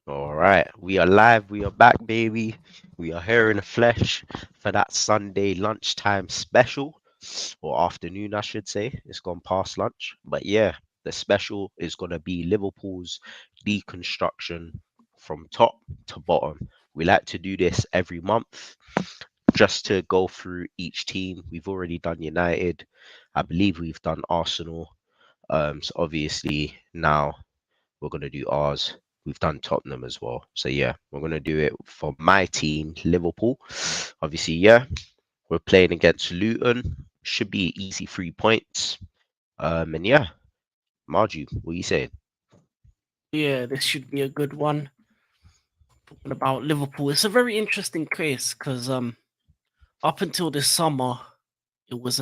All right, we are live. We are back, baby. We are here in the flesh for that Sunday lunchtime special, or afternoon, I should say. It's gone past lunch, but yeah, the special is gonna be Liverpool's deconstruction from top to bottom. We like to do this every month just to go through each team. We've already done United. I believe we've done Arsenal. So obviously now we're going to do ours. We've done Tottenham as well. So yeah, we're going to do it for my team, Liverpool. Obviously, yeah, we're playing against Luton. Should be easy 3 points. And yeah, Marju, what are you saying? Yeah, this should be a good one. Talking about Liverpool, it's a very interesting case because up until this summer, it was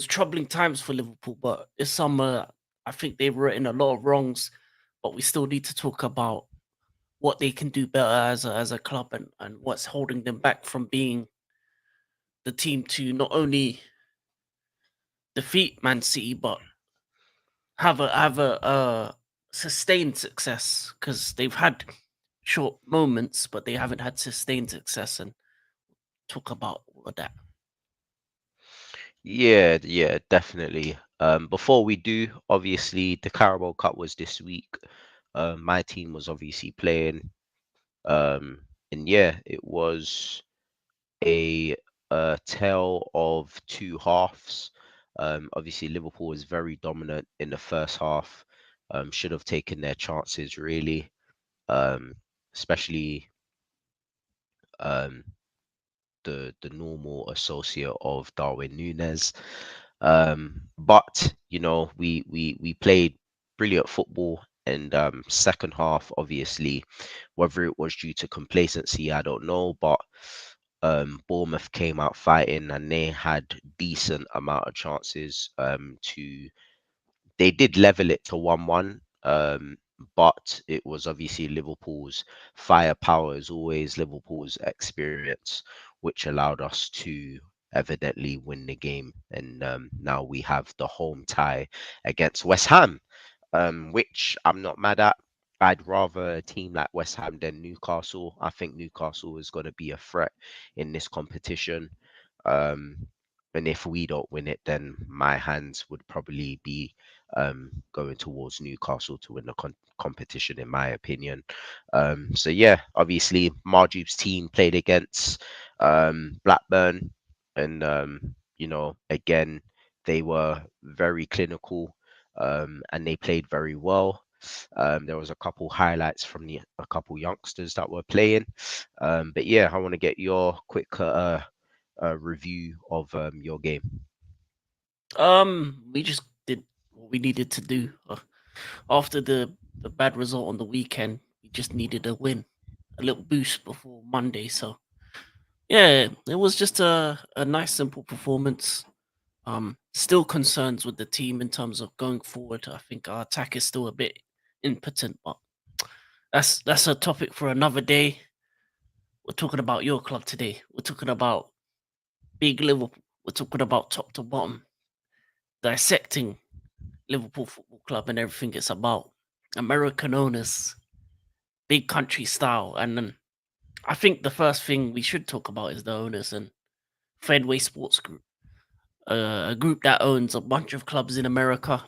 troubling times for Liverpool, but this summer I think they've written a lot of wrongs, but we still need to talk about what they can do better as a club and what's holding them back from being the team to not only defeat Man City but have a sustained success because they've had short moments, but they haven't had sustained success. And talk about all of that. Yeah, yeah, definitely. Before we do, obviously the Carabao Cup was this week. My team was obviously playing. Um, and yeah, it was a tale of two halves. Obviously, Liverpool was very dominant in the first half. Should have taken their chances really, um, especially um, the normal associate of Darwin Nunes. But we played brilliant football. And second half, obviously, whether it was due to complacency, I don't know. But Bournemouth came out fighting, and they had decent amount of chances to they did level it to 1-1, but it was obviously Liverpool's firepower is always Liverpool's experience, which allowed us to evidently win the game. And now we have the home tie against West Ham, which I'm not mad at. I'd rather a team like West Ham than Newcastle. I think Newcastle is going to be a threat in this competition. Um, and if we don't win it, then my hands would probably be going towards Newcastle to win the competition, in my opinion. So yeah, obviously Marjub's team played against Blackburn, and again they were very clinical, and they played very well. There was a couple highlights from a couple youngsters that were playing, but yeah, I want to get your quick review of your game. We just did what we needed to do after the bad result on the weekend. We just needed a win, a little boost before Monday. So yeah, it was just a nice simple performance. Still concerns with the team in terms of going forward. I think our attack is still a bit impotent, but that's a topic for another day. We're talking about your club today. We're talking about big Liverpool. We're talking about top to bottom, dissecting Liverpool Football Club and everything it's about. American owners, big country style. And then I think the first thing we should talk about is the owners and Fenway Sports Group, a group that owns a bunch of clubs in America.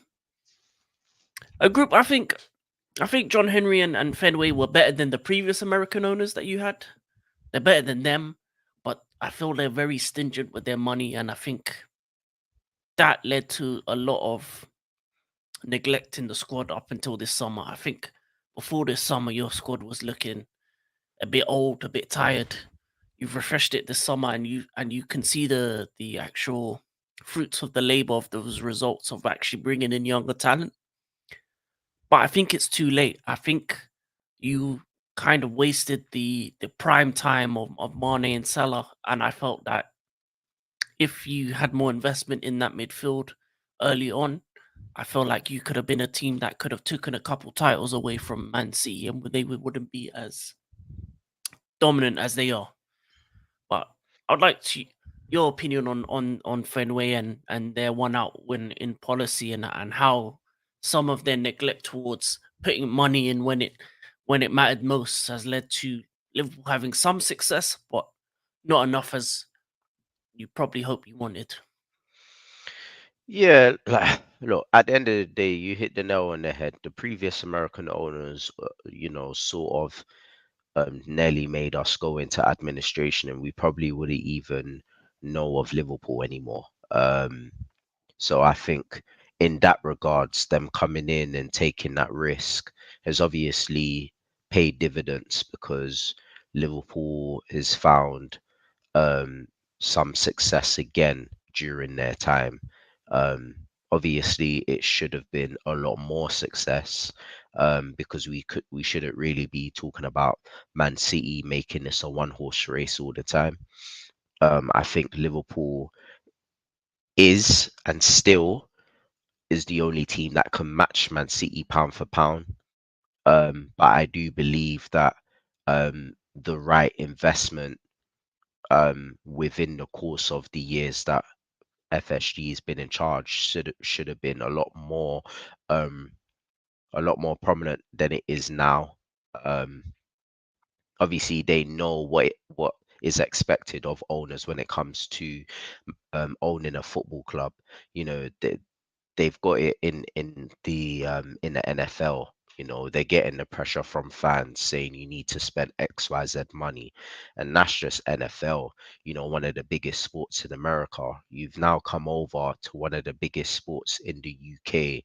A group I think John Henry and Fenway were better than the previous American owners that you had. They're better than them, but I feel they're very stingent with their money, and I think that led to a lot of neglecting the squad up until this summer. I think before this summer, your squad was looking a bit old, a bit tired. You've refreshed it this summer, and you can see the actual fruits of the labor of those results of actually bringing in younger talent. But I think it's too late. I think you kind of wasted the prime time of Mane and Salah, and I felt that if you had more investment in that midfield early on, I feel like you could have been a team that could have taken a couple titles away from Man City, and they wouldn't be as dominant as they are. But I'd like to your opinion on Fenway and their one out win in policy and how some of their neglect towards putting money in when it mattered most has led to Liverpool having some success, but not enough as you probably hope you wanted. Yeah, like, look, at the end of the day, you hit the nail on the head. The previous American owners, sort of nearly made us go into administration, and we probably wouldn't even know of Liverpool anymore. So I think in that regards, them coming in and taking that risk has obviously paid dividends because Liverpool has found um, some success again during their time. Um, Obviously, it should have been a lot more success because we shouldn't really be talking about Man City making this a one horse race all the time. I think Liverpool is and still is the only team that can match Man City pound for pound. But I do believe that the right investment within the course of the years that FSG has been in charge should have been um, a lot more prominent than it is now. Um, Obviously, they know what is expected of owners when it comes to owning a football club. You know, they've got it in the NFL. You know, they're getting the pressure from fans saying you need to spend XYZ money, and that's just NFL. You know, one of the biggest sports in America. You've now come over to one of the biggest sports in the UK,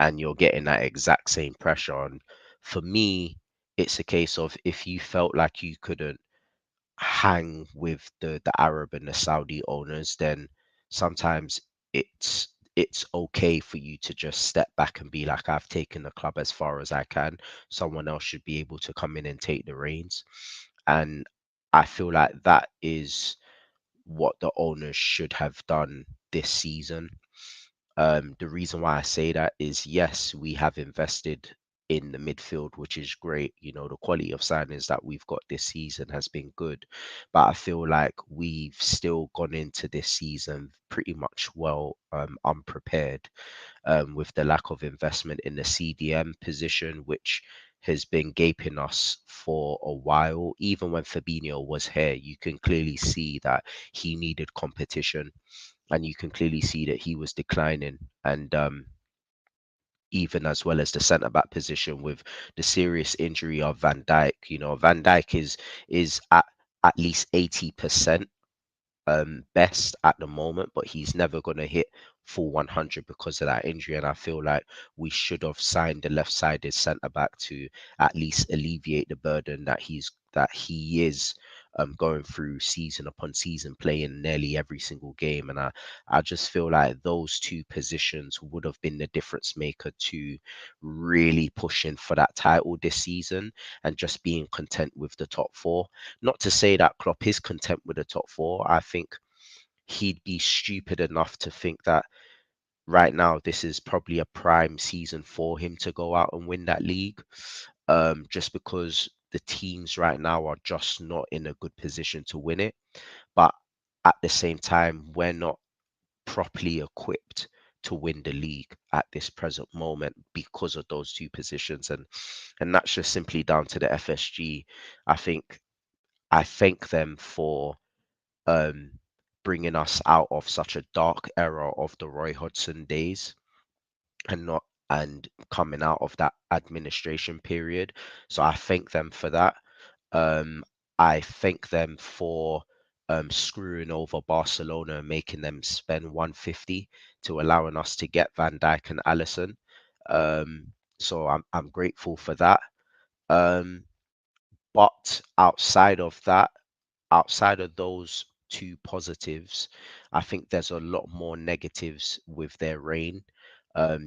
and you're getting that exact same pressure. And for me, it's a case of if you felt like you couldn't hang with the Arab and the Saudi owners, then sometimes it's okay for you to just step back and be like, I've taken the club as far as I can. Someone else should be able to come in and take the reins. And I feel like that is what the owners should have done this season. The reason why I say that is yes, we have invested in the midfield, which is great. You know, the quality of signings that we've got this season has been good, but I feel like we've still gone into this season pretty much unprepared with the lack of investment in the CDM position, which has been gaping us for a while. Even when Fabinho was here, you can clearly see that he needed competition, and you can clearly see that he was declining. And even as well as the centre back position with the serious injury of Van Dijk, you know, Van Dijk is at least 80% best at the moment, but he's never going to hit full 100 because of that injury. And I feel like we should have signed the left-sided centre back to at least alleviate the burden that he is going through season upon season, playing nearly every single game. And I just feel like those two positions would have been the difference maker to really pushing for that title this season and just being content with the top four. Not to say that Klopp is content with the top four. I think he'd be stupid enough to think that right now this is probably a prime season for him to go out and win that league. Just because the teams right now are just not in a good position to win it. But at the same time, we're not properly equipped to win the league at this present moment because of those two positions, and that's just simply down to the FSG. I think I thank them for um, bringing us out of such a dark era of the Roy Hodgson days and not and coming out of that administration period. So I thank them for that. Um, I thank them for screwing over Barcelona and making them spend 150 to allowing us to get Van Dijk and Allison. So I'm grateful for that. Um, but outside of those two positives, I think there's a lot more negatives with their reign.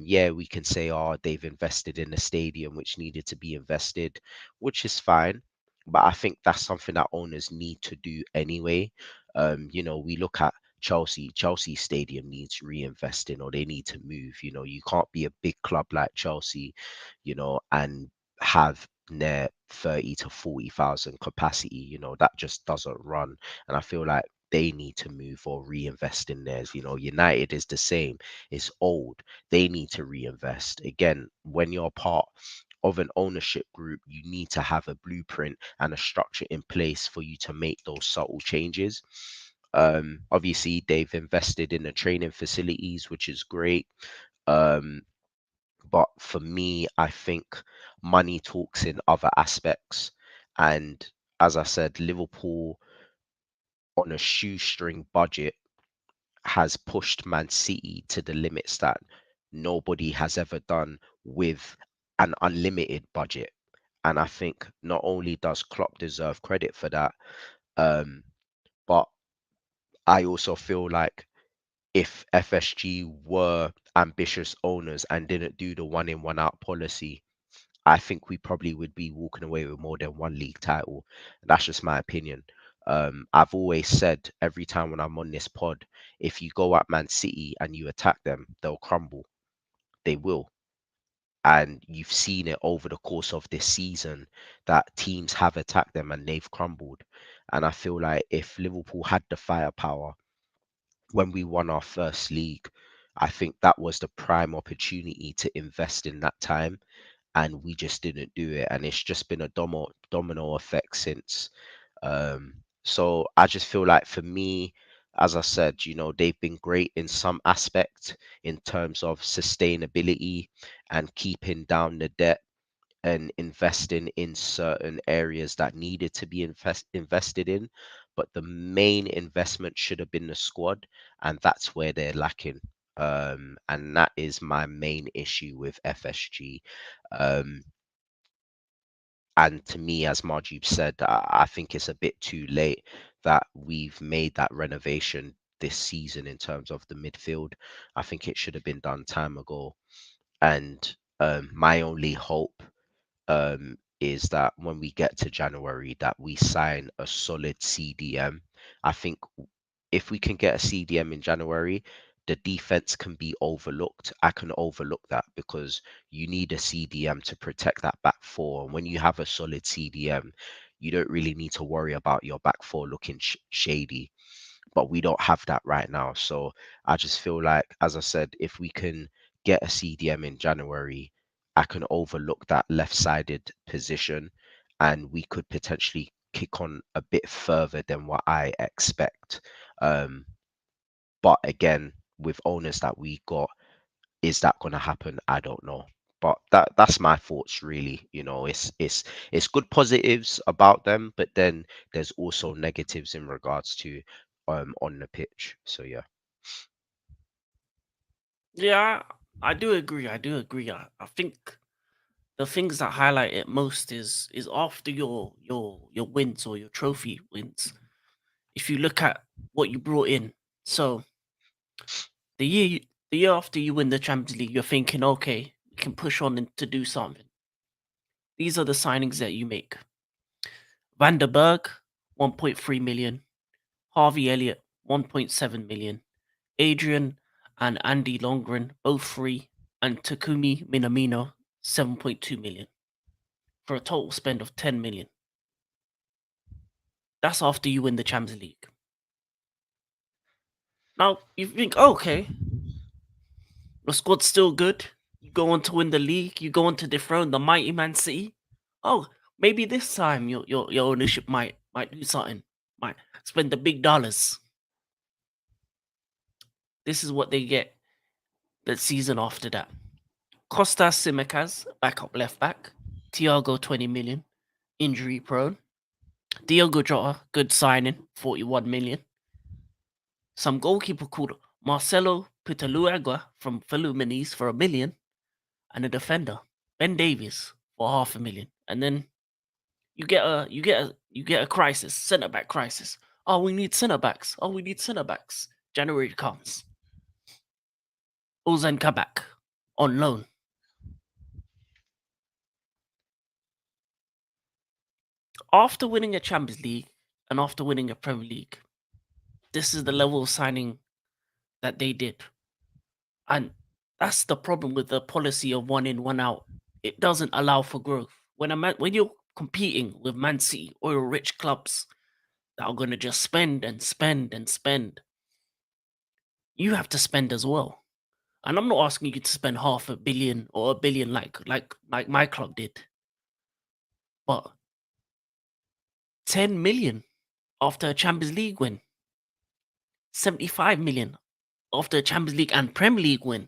Yeah, we can say, oh, they've invested in a stadium which needed to be invested, which is fine. But I think that's something that owners need to do anyway. You know, we look at Chelsea Stadium needs reinvesting or they need to move. You know, you can't be a big club like Chelsea, you know, and have near 30 to 40,000 capacity. You know, that just doesn't run. And I feel like they need to move or reinvest in theirs. You know, United is the same. It's old. They need to reinvest. Again, when you're part of an ownership group, you need to have a blueprint and a structure in place for you to make those subtle changes. Obviously, they've invested in the training facilities, which is great. Um, but for me, I think money talks in other aspects. And as I said, Liverpool on a shoestring budget has pushed Man City to the limits that nobody has ever done with an unlimited budget. And I think not only does Klopp deserve credit for that, um, but I also feel like if FSG were ambitious owners and didn't do the one in, one out policy, I think we probably would be walking away with more than one league title. That's just my opinion. I've always said every time when I'm on this pod, if you go at Man City and you attack them, they'll crumble. They will. And you've seen it over the course of this season that teams have attacked them and they've crumbled. And I feel like if Liverpool had the firepower when we won our first league, I think that was the prime opportunity to invest in that time, and we just didn't do it, and it's just been a domino effect since. So I just feel like for me, as I said, they've been great in some aspect in terms of sustainability and keeping down the debt and investing in certain areas that needed to be invested in. But the main investment should have been the squad, and that's where they're lacking. And that is my main issue with FSG. Um, and to me, as Marjib said, I think it's a bit too late that we've made that renovation this season in terms of the midfield. I think it should have been done time ago. And my only hope is that when we get to January, that we sign a solid CDM. I think if we can get a CDM in January, the defense can be overlooked. I can overlook that because you need a CDM to protect that back four. And when you have a solid CDM, you don't really need to worry about your back four looking shady. But we don't have that right now. So I just feel like, as I said, if we can get a CDM in January, I can overlook that left-sided position and we could potentially kick on a bit further than what I expect. Um, but again, with owners that we got, is that going to happen? I don't know. But that's my thoughts really. It's good positives about them, but then there's also negatives in regards to on the pitch. So yeah. Yeah, I do agree. I do agree. I think the things that highlight it most is after your wins or your trophy wins. If you look at what you brought in, so the year after you win the Champions League, you're thinking, okay, we can push on and to do something. These are the signings that you make: Van der Berg, 1.3 million; Harvey Elliott, 1.7 million; Adrian and Andy Longren, both free; and Takumi Minamino, 7.2 million, for a total spend of 10 million. That's after you win the Champions League. Now you think, okay, the squad's still good. You go on to win the league. You go on to dethrone the mighty Man City. Oh, maybe this time your ownership might do something. Might spend the big dollars. This is what they get the season after that. Costas Simicas, backup left back. Thiago, 20 million, injury prone. Diogo Jota, good signing, 41 million. Some goalkeeper called Marcelo Pitaluagua from Fluminense for 1 million, and a defender, Ben Davies, for 500,000. And then you get a crisis, centre back crisis. Oh, we need centre backs. Oh, we need centre backs. January comes. Ozan Kabak on loan. After winning a Champions League and after winning a Premier League, this is the level of signing that they did. And that's the problem with the policy of one in, one out. It doesn't allow for growth. When you're competing with Man City or rich clubs that are going to just spend and spend and spend, you have to spend as well. And I'm not asking you to spend half a billion or a billion like my club did, but 10 million after a Champions League win, 75 million after a Champions League and Premier League win.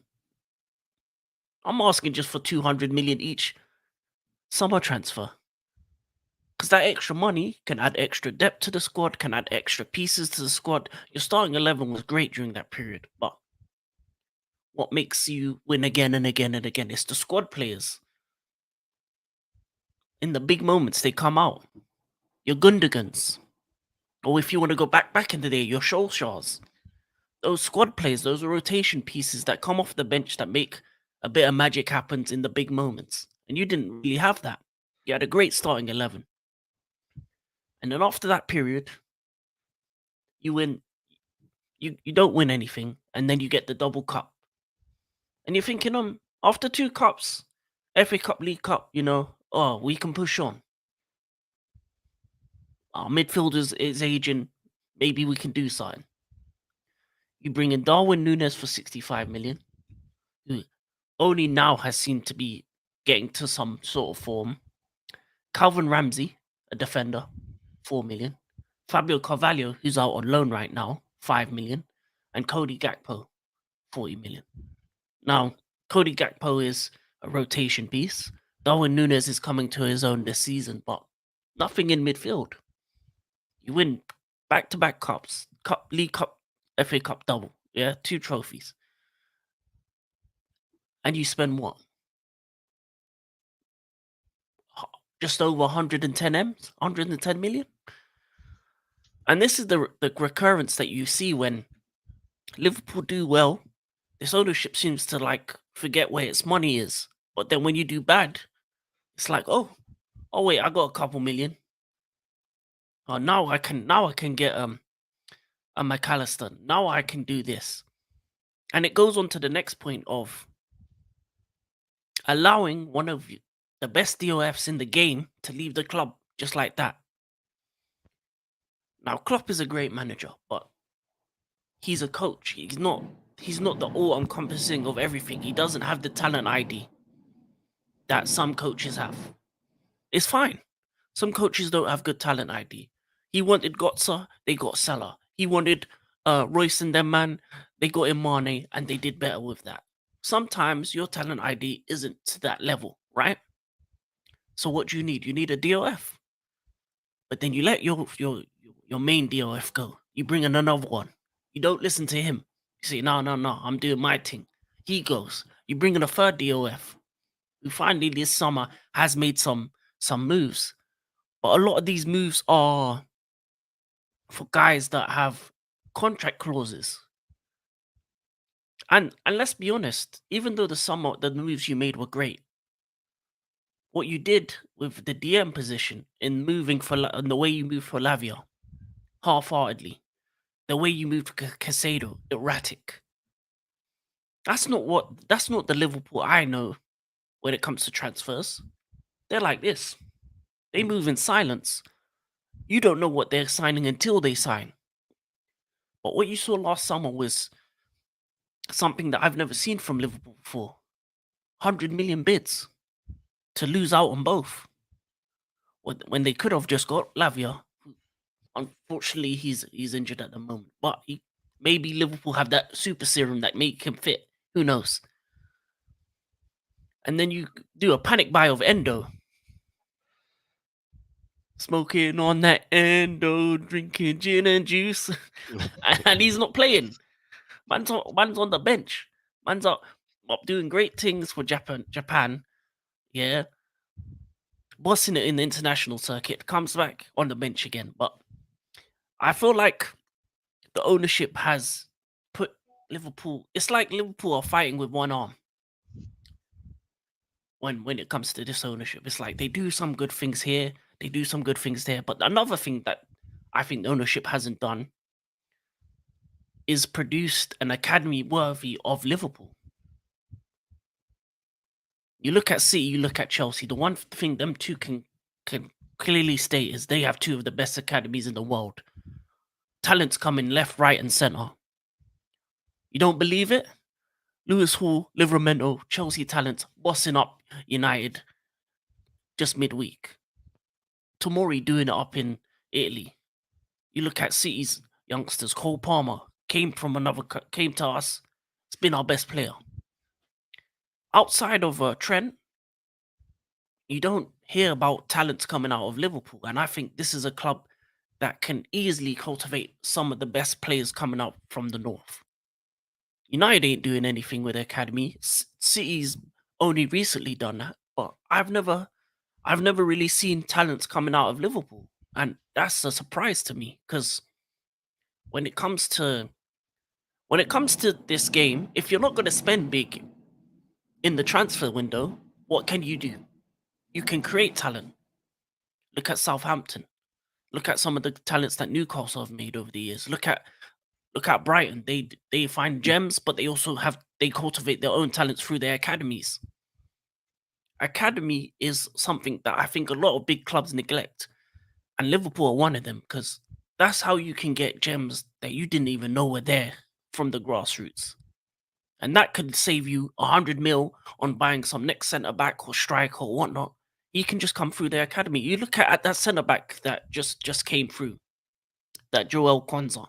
I'm asking just for 200 million each summer transfer. Because that extra money can add extra depth to the squad, can add extra pieces to the squad. Your starting 11 was great during that period, but what makes you win again and again and again is the squad players. In the big moments, they come out. Your Gundogans. Or if you want to go back in the day, your Solskjaers. Those squad players, those rotation pieces that come off the bench that make a bit of magic happens in the big moments. And you didn't really have that. You had a great starting 11. And then after that period, you win. You don't win anything, and then you get the double cup. And you're thinking, after 2 cups, FA Cup, League Cup, oh, we can push on. Our midfielders is aging. Maybe we can do something. You bring in Darwin Nunes for 65 million, who only now has seemed to be getting to some sort of form. Calvin Ramsey, a defender, 4 million. Fabio Carvalho, who's out on loan right now, 5 million. And Cody Gakpo, 40 million. Now, Cody Gakpo is a rotation piece. Darwin Nunes is coming to his own this season, but nothing in midfield. You win back-to-back cups, League Cup, FA Cup double, 2 trophies. And you spend what? Just over 110 M's, 110 million? And this is the recurrence that you see when Liverpool do well. This ownership seems to forget where its money is. But then when you do bad, it's like, oh wait, I got a couple million. Oh, now I can get a McAllister. Now I can do this. And it goes on to the next point of allowing one of the best DOFs in the game to leave the club just like that. Now, Klopp is a great manager, but he's a coach. He's not the all-encompassing of everything. He doesn't have the talent ID that some coaches have. It's fine. Some coaches don't have good talent ID. He wanted Gotza, they got Salah. He wanted Royce and them, man, they got Imane, and they did better with that. Sometimes your talent ID isn't to that level, right? So what do you need? You need a DOF. But then you let your main DOF go. You bring in another one. You don't listen to him. You say, no, I'm doing my thing. He goes. You bring in a third DOF, who finally this summer has made some moves. But a lot of these moves are for guys that have contract clauses. And let's be honest, even though the moves you made were great, what you did with the DM position in moving and the way you moved for Lavia, half-heartedly, the way you moved for Casado, erratic. That's not the Liverpool I know when it comes to transfers. They're like this. They move in silence. You don't know what they're signing until they sign. But what you saw last summer was something that I've never seen from Liverpool before. 100 million bids to lose out on both. When they could have just got Lavia. Unfortunately, he's injured at the moment. But maybe Liverpool have that super serum that make him fit. Who knows? And then you do a panic buy of Endo. Smoking on that Endo, drinking gin and juice. And he's not playing. Man's on the bench. Man's up doing great things for Japan. Yeah. Bossing it in the international circuit. Comes back on the bench again. But I feel like the ownership has put Liverpool... It's like Liverpool are fighting with one arm. When it comes to this ownership. It's like they do some good things here. They do some good things there. But another thing that I think the ownership hasn't done is produced an academy worthy of Liverpool. You look at City, you look at Chelsea. The one thing them two can clearly state is they have two of the best academies in the world. Talents coming left, right, and center. You don't believe it? Lewis Hall, Livermento, Chelsea talent, bossing up United just midweek. Tomori doing it up in Italy. You look at City's youngsters. Cole Palmer came to us. It's been our best player. Outside of Trent, you don't hear about talents coming out of Liverpool, and I think this is a club that can easily cultivate some of the best players coming up from the north. United ain't doing anything with their academy. City's only recently done that, but I've never really seen talents coming out of Liverpool, and that's a surprise to me because when it comes to this game, if you're not going to spend big in the transfer window, what can you do? You can create talent. Look at Southampton. Look at some of the talents that Newcastle have made over the years. Look at Brighton. They find gems, but they cultivate their own talents through their academies. Academy is something that I think a lot of big clubs neglect, and Liverpool are one of them because that's how you can get gems that you didn't even know were there from the grassroots. And that could save you 100 mil on buying some next centre back or striker or whatnot. He can just come through their academy. You look at that centre back that just came through, that Joel Kwanzaa.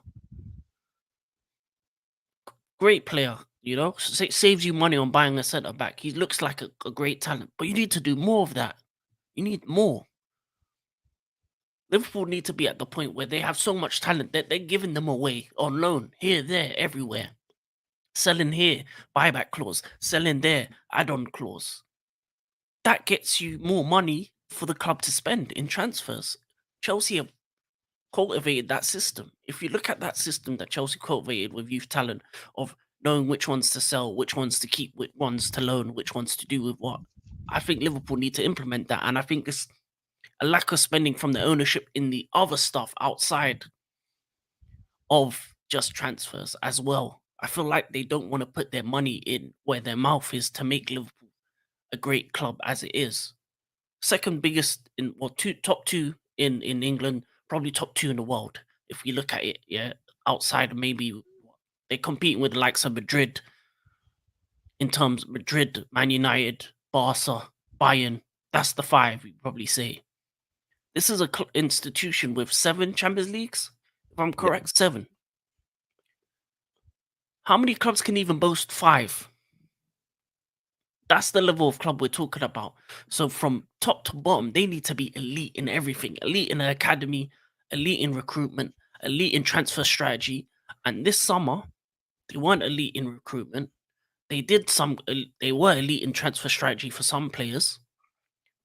Great player, you know, saves you money on buying a centre back. He looks like a great talent, but you need to do more of that. You need more. Liverpool need to be at the point where they have so much talent that they're giving them away on loan here, there, everywhere. Selling here, buyback clause. Selling there, add-on clause. That gets you more money for the club to spend in transfers. Chelsea have cultivated that system. If you look at that system that Chelsea cultivated with youth talent of knowing which ones to sell, which ones to keep, which ones to loan, which ones to do with what, I think Liverpool need to implement that. And I think it's a lack of spending from the ownership in the other stuff outside of just transfers as well. I feel like they don't want to put their money in where their mouth is to make Liverpool a great club as it is. Second biggest in top two in England, probably top two in the world. If we look at it, yeah, outside of maybe they're competing with the likes of Madrid in terms of Madrid, Man United, Barca, Bayern. That's the five we probably say. This is a institution with 7 Champions Leagues, if I'm Yeah, correct, 7. How many clubs can even boast 5? That's the level of club we're talking about. So from top to bottom, they need to be elite in everything. Elite in the academy, elite in recruitment, elite in transfer strategy. And this summer, they weren't elite in recruitment. They were elite in transfer strategy for some players,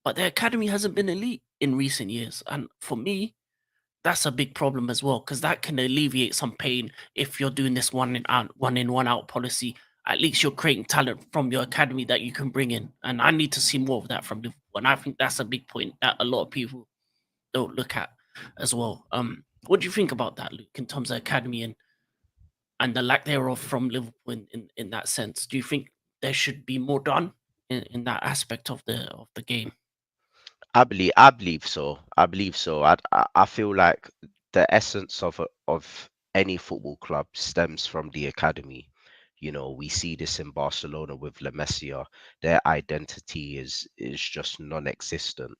but their academy hasn't been elite in recent years. And for me, that's a big problem as well because that can alleviate some pain if you're doing this one in, one out policy. At least you're creating talent from your academy that you can bring in, and I need to see more of that from Liverpool. And I think that's a big point that a lot of people don't look at as well. What do you think about that, Luke, in terms of academy and the lack thereof from Liverpool in that sense? Do you think there should be more done in that aspect of the game? I believe so. I believe so. I feel like the essence of any football club stems from the academy. You know, we see this in Barcelona with La Masia. Their identity is just non-existent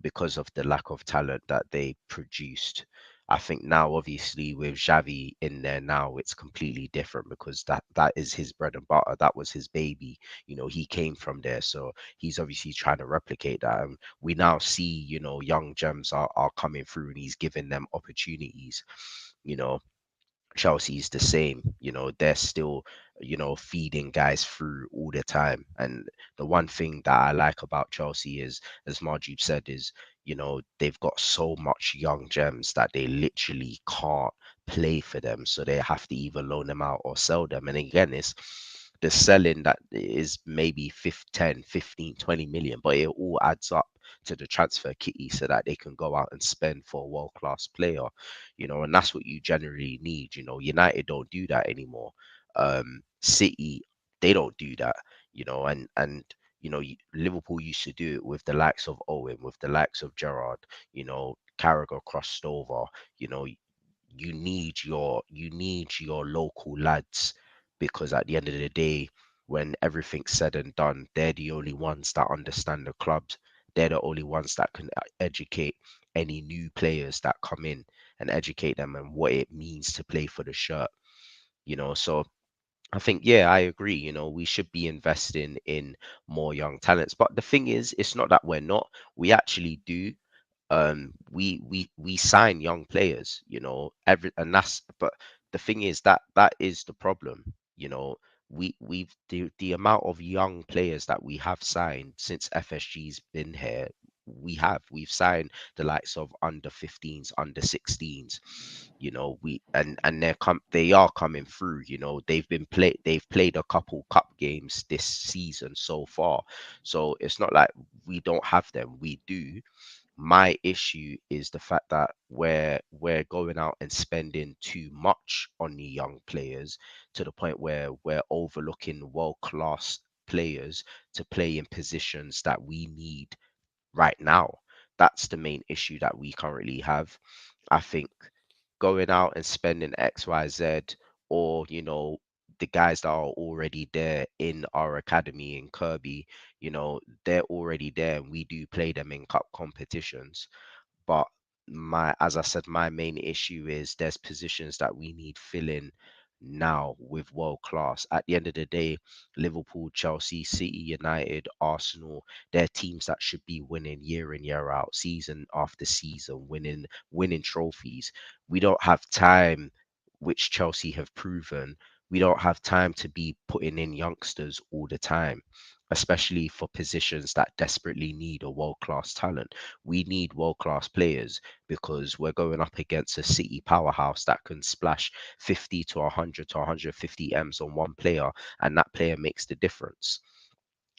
because of the lack of talent that they produced. I think now, obviously, with Xavi in there now, it's completely different because that is his bread and butter. That was his baby. You know, he came from there, so he's obviously trying to replicate that. And we now see, you know, young gems are coming through, and he's giving them opportunities. You know, Chelsea's the same. You know, they're still, you know, feeding guys through all the time. And the one thing that I like about Chelsea is, as Marjib said, is, you know, they've got so much young gems that they literally can't play for them. So they have to either loan them out or sell them. And again, it's the selling that is maybe 5, 10, 15, 20 million, but it all adds up to the transfer kitty so that they can go out and spend for a world-class player, you know, and that's what you generally need. You know, United don't do that anymore. City, they don't do that, you know, and you know, Liverpool used to do it with the likes of Owen, with the likes of Gerrard, you know, Carragher crossed over, you know, you need your local lads because at the end of the day, when everything's said and done, they're the only ones that understand the clubs. They're the only ones that can educate any new players that come in and educate them and what it means to play for the shirt. So I think, yeah, I agree. We should be investing in more young talents. But the thing is, it's not that we're not. We actually do. We sign young players, and but the thing is that is the problem. you know the amount of young players that we have signed since FSG's been here, we've signed the likes of under 15s, under 16s. We and they are coming through. They've played a couple cup games this season so far, so it's not like we don't have them. We do. My issue is the fact that we're going out and spending too much on the young players, to the point where we're overlooking world class players to play in positions that we need right now. That's the main issue that we currently have. I think going out and spending XYZ, or the guys that are already there in our academy in Kirby, they're already there and we do play them in cup competitions. But as I said, my main issue is there's positions that we need filling now with world class. At the end of the day, Liverpool, Chelsea, City, United, Arsenal, they're teams that should be winning year in, year out, season after season, winning trophies. We don't have time, which Chelsea have proven. We don't have time to be putting in youngsters all the time, especially for positions that desperately need a world class talent. We need world class players because we're going up against a City powerhouse that can splash 50 to 100 to 150 M's on one player, and that player makes the difference.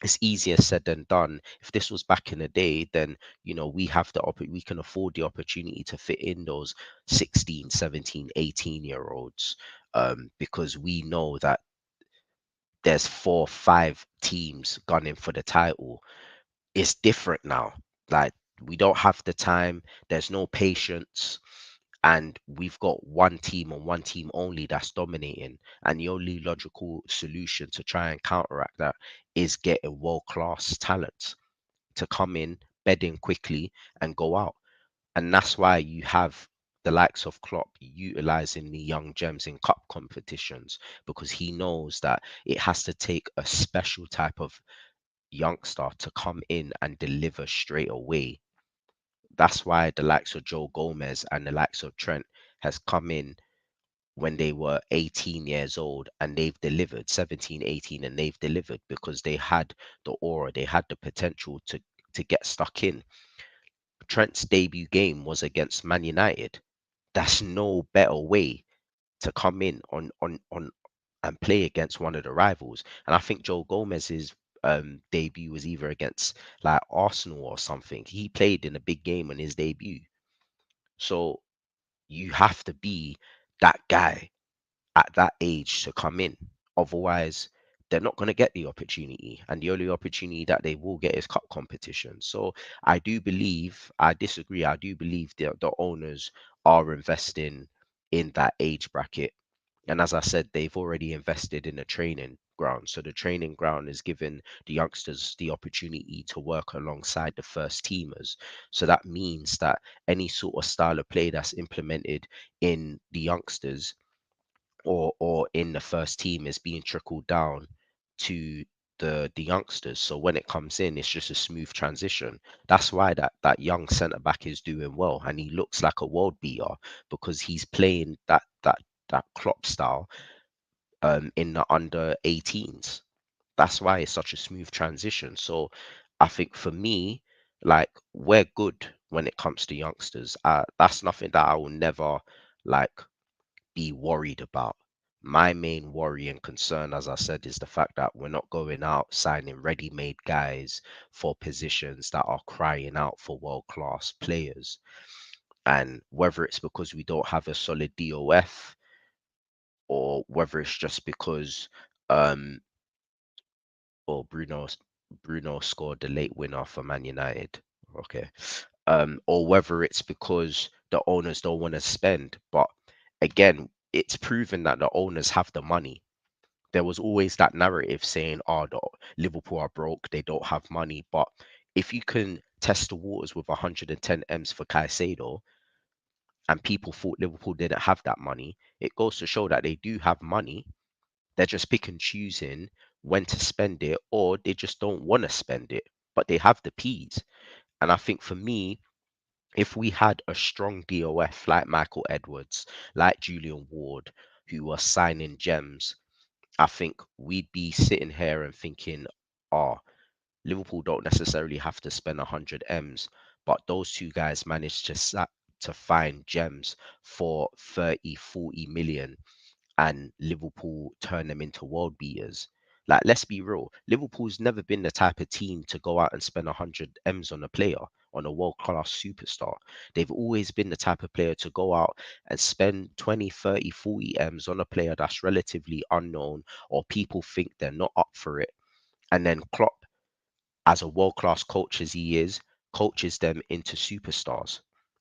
It's easier said than done. If this was back in the day, then we can afford the opportunity to fit in those 16, 17, 18-year olds, because we know that there's 4, 5 teams gunning for the title. It's different now. Like, we don't have the time, there's no patience, and we've got one team and one team only that's dominating. And the only logical solution to try and counteract that is getting world class talent to come in, bed in quickly, and go out. And that's why you have the likes of Klopp utilizing the young gems in cup competitions, because he knows that it has to take a special type of youngster to come in and deliver straight away. That's why the likes of Joe Gomez and the likes of Trent has come in when they were 18 years old, and they've delivered 17, 18, and they've delivered because they had the aura, they had the potential to get stuck in. Trent's debut game was against Man United. That's no better way to come in on and play against one of the rivals. And I think Joe Gomez's debut was either against like Arsenal or something. He played in a big game on his debut. So you have to be that guy at that age to come in. Otherwise, they're not going to get the opportunity. And the only opportunity that they will get is cup competition. So I disagree. I do believe the owners are investing in that age bracket. And as I said, they've already invested in a training ground. So the training ground is giving the youngsters the opportunity to work alongside the first teamers. So that means that any sort of style of play that's implemented in the youngsters, or in the first team, is being trickled down to the youngsters. So when it comes in, it's just a smooth transition. That's why that young centre back is doing well, and he looks like a world beater because he's playing that Klopp style in the under 18s. That's why it's such a smooth transition. So I think for me, like, we're good when it comes to youngsters. That's nothing that I will never like be worried about. My main worry and concern, as I said, is the fact that we're not going out signing ready made guys for positions that are crying out for world class players. And whether it's because we don't have a solid DOF, or whether it's just because um or Bruno scored the late winner for Man United. Okay. Or whether it's because the owners don't want to spend. But again, it's proven that the owners have the money. there was always that narrative saying, "Oh, Liverpool are broke, they don't have money." But if you can test the waters with 110 M's for Caicedo, and people thought Liverpool didn't have that money, it goes to show that they do have money. They're just pick and choosing when to spend it, or they just don't want to spend it, but they have the P's. And I think for me, if we had a strong DOF like Michael Edwards, like Julian Ward, who were signing gems, I think we'd be sitting here and thinking, oh, Liverpool don't necessarily have to spend 100 M's, but those two guys managed to find gems for 30, 40 million, and Liverpool turn them into world beaters. Like, let's be real. Liverpool's never been the type of team to go out and spend 100 M's on a player, on a world class superstar. They've always been the type of player to go out and spend 20, 30, 40 M's on a player that's relatively unknown, or people think they're not up for it. And then Klopp, as a world class coach as he is, coaches them into superstars,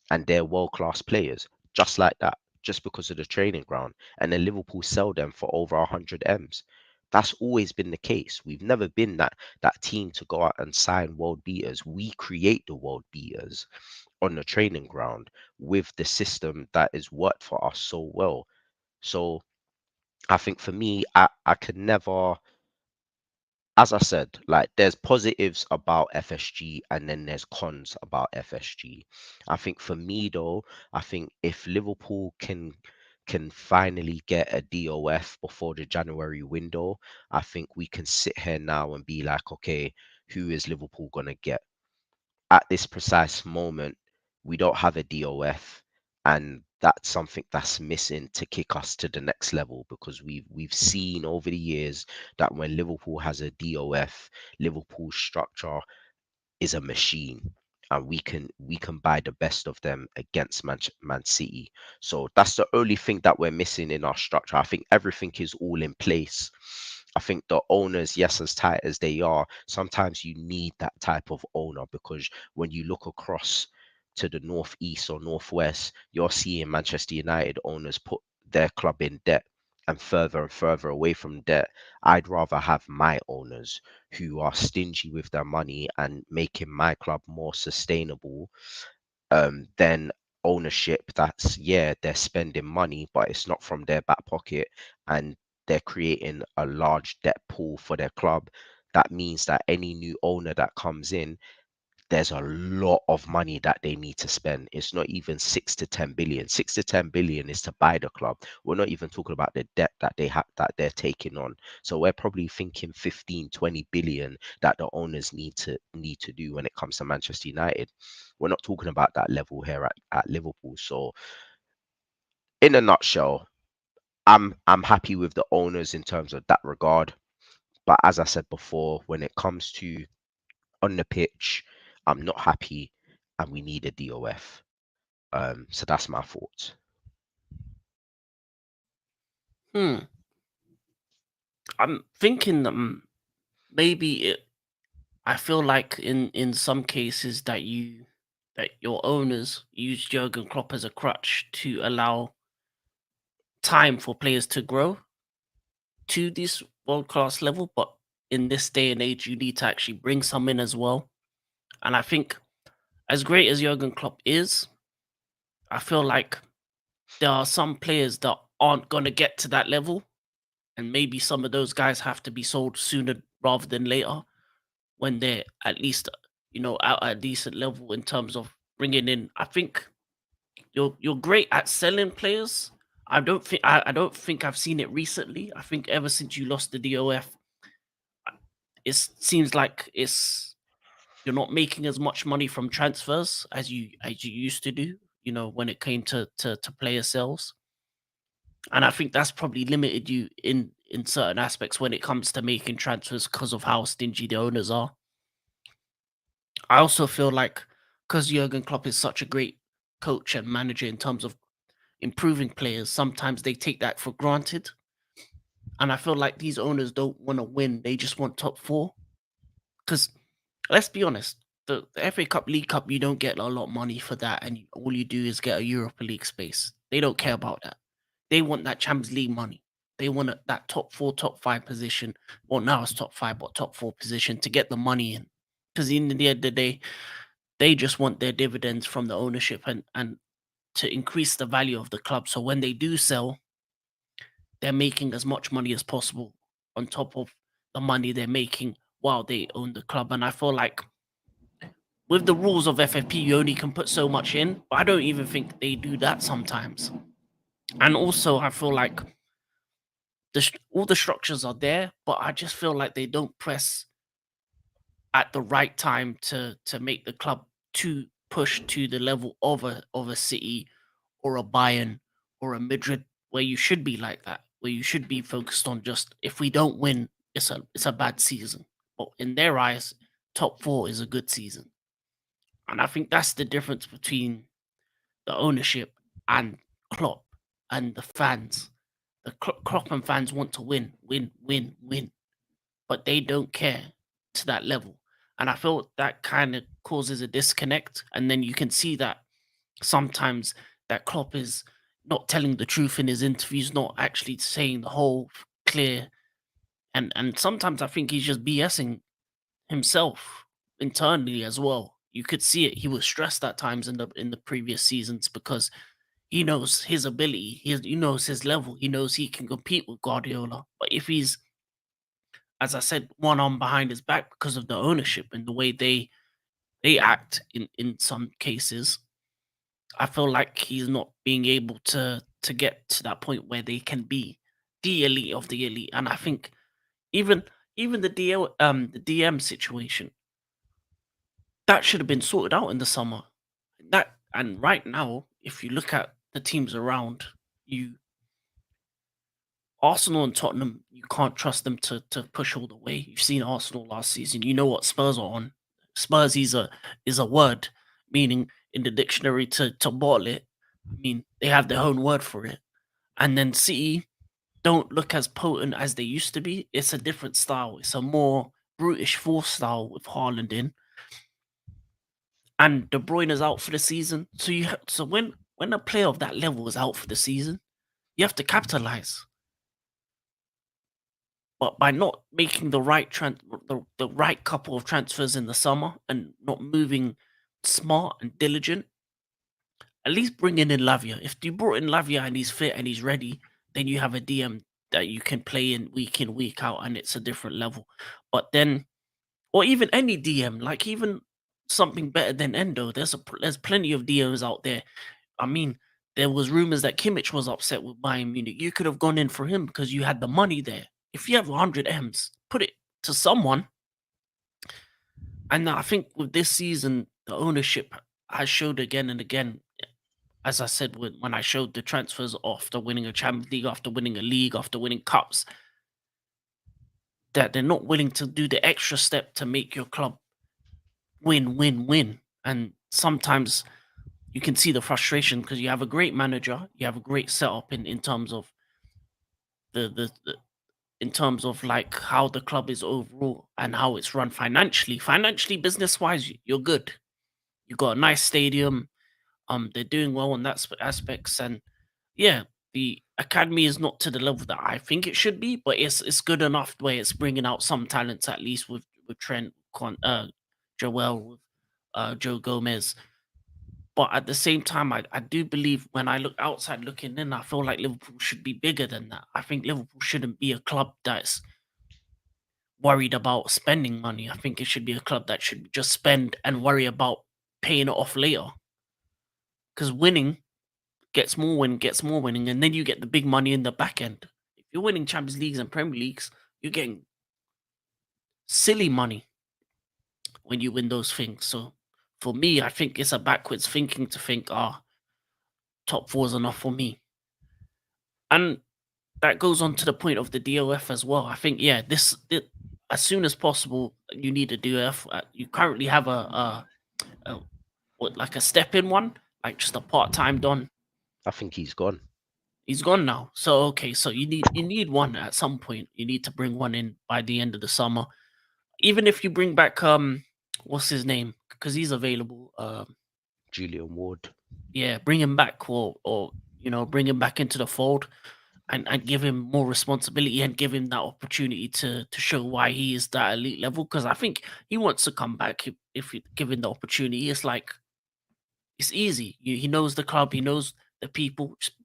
and they're world class players just like that, just because of the training ground. And then Liverpool sell them for over 100 M's. That's always been the case. We've never been that team to go out and sign world beaters. We create the world beaters on the training ground with the system that has worked for us so well. So I think for me, I could never, as I said, like, there's positives about FSG and then there's cons about FSG. I think for me though, I think if Liverpool can finally get a DOF before the January window, I think we can sit here now and be like, okay, who is Liverpool gonna get? At this precise moment, we don't have a DOF, and that's something that's missing to kick us to the next level, because we've seen over the years that when Liverpool has a DOF, Liverpool's structure is a machine, and we can buy the best of them against Man City. So that's the only thing that we're missing in our structure. I think everything is all in place. I think the owners, yes, as tight as they are, sometimes you need that type of owner, because when you look across to the northeast or northwest, you're seeing Manchester United owners put their club in debt and further away from debt. I'd rather have my owners who are stingy with their money and making my club more sustainable, than ownership that's, yeah, they're spending money, but it's not from their back pocket, and they're creating a large debt pool for their club. That means that any new owner that comes in, there's a lot of money that they need to spend. It's not even 6 to 10 billion. 6 to 10 billion is to buy the club. We're not even talking about the debt that they have, that they're taking on. So we're probably thinking 15, 20 billion that the owners need to do when it comes to Manchester United. We're not talking about that level here at Liverpool. So in a nutshell, I'm happy with the owners in terms of that regard. But as I said before, when it comes to on the pitch, I'm not happy, and we need a DOF. So that's my thoughts. Hmm. I'm thinking that maybe I feel like in some cases that your owners use Jurgen Klopp as a crutch to allow time for players to grow to this world class level. But in this day and age, you need to actually bring some in as well. And I think, as great as Jurgen Klopp is, I feel like there are some players that aren't gonna get to that level, and maybe some of those guys have to be sold sooner rather than later when they're at least out at a decent level in terms of bringing in. I think you're great at selling players. I don't think I've seen it recently. I think ever since you lost the DOF, it seems like you're not making as much money from transfers as you used to do. When it came to player sales, and I think that's probably limited you in certain aspects when it comes to making transfers because of how stingy the owners are. I also feel like because Jurgen Klopp is such a great coach and manager in terms of improving players, sometimes they take that for granted. And I feel like these owners don't want to win; they just want top four. Because let's be honest, the FA Cup, League Cup, you don't get a lot of money for that, and all you do is get a Europa League space. They don't care about that. They want that Champions League money. They want that top four, top five position. Well, now it's top five, but top four position to get the money in. Because in the end of the day, they just want their dividends from the ownership and to increase the value of the club. So when they do sell, they're making as much money as possible on top of the money they're making while they own the club. And I feel like with the rules of FFP, you only can put so much in, but I don't even think they do that sometimes. And also, I feel like all the structures are there, but I just feel like they don't press at the right time to make the club to push to the level of a City or a Bayern or a Madrid, where you should be like that, where you should be focused on just if we don't win, it's a bad season. But in their eyes, top four is a good season, and I think that's the difference between the ownership and Klopp and the fans. The Klopp and fans want to win, win, win, win, but they don't care to that level. And I feel that kind of causes a disconnect. And then you can see that sometimes that Klopp is not telling the truth in his interviews, not actually saying the whole clear. And sometimes I think he's just BSing himself internally as well. You could see it. He was stressed at times in the previous seasons because he knows his ability. He knows his level. He knows he can compete with Guardiola. But if he's, as I said, one arm behind his back because of the ownership and the way they act in some cases, I feel like he's not being able to get to that point where they can be the elite of the elite. And I think even even the DM situation that should have been sorted out in the summer. That and right now, if you look at the teams around you, Arsenal and Tottenham, you can't trust them to push all the way. You've seen Arsenal last season. You know what Spurs are on. Spurs is a word meaning in the dictionary to bottle it. I mean, they have their own word for it. And then City don't look as potent as they used to be. It's a different style. It's a more brutish force style with Haaland in, and De Bruyne is out for the season. So so when a player of that level is out for the season, you have to capitalize. But by not making the right couple of transfers in the summer and not moving smart and diligent, at least bringing in Lavia. If you brought in Lavia and he's fit and he's ready, then you have a DM that you can play in, week out, and it's a different level. But then, or even any DM, like even something better than Endo. There's plenty of DMs out there. I mean, there was rumors that Kimmich was upset with Bayern Munich. You could have gone in for him because you had the money there. If you have 100 M's, put it to someone. And I think with this season, the ownership has showed again and again. As I said, when I showed the transfers after winning a Champions League, after winning a league, after winning cups, that they're not willing to do the extra step to make your club win, win, win. And sometimes you can see the frustration because you have a great manager, you have a great setup in terms of the in terms of like how the club is overall and how it's run financially. Financially, business wise, you're good. You got a nice stadium. They're doing well on that aspects, and yeah, the academy is not to the level that I think it should be, but it's good enough where it's bringing out some talents at least with Trent, Joel, with Joe Gomez. But at the same time, I do believe when I look outside looking in, I feel like Liverpool should be bigger than that. I think Liverpool shouldn't be a club that's worried about spending money. I think it should be a club that should just spend and worry about paying it off later. Because winning gets more winning, and then you get the big money in the back end. If you're winning Champions Leagues and Premier Leagues, you're getting silly money when you win those things. So for me, I think it's a backwards thinking to think, top four is enough for me. And that goes on to the point of the DOF as well. I think, yeah, as soon as possible, you need a DOF. You currently have a what, like a step in one, like just a part time done. I think he's gone. He's gone now. So okay, so you need one at some point. You need to bring one in by the end of the summer. Even if you bring back what's his name? Because he's available. Julian Ward. Yeah, bring him back or bring him back into the fold. and give him more responsibility and give him that opportunity to show why he is that elite level. Because I think he wants to come back given the opportunity. It's like it's easy. He knows the club, he knows the people. Just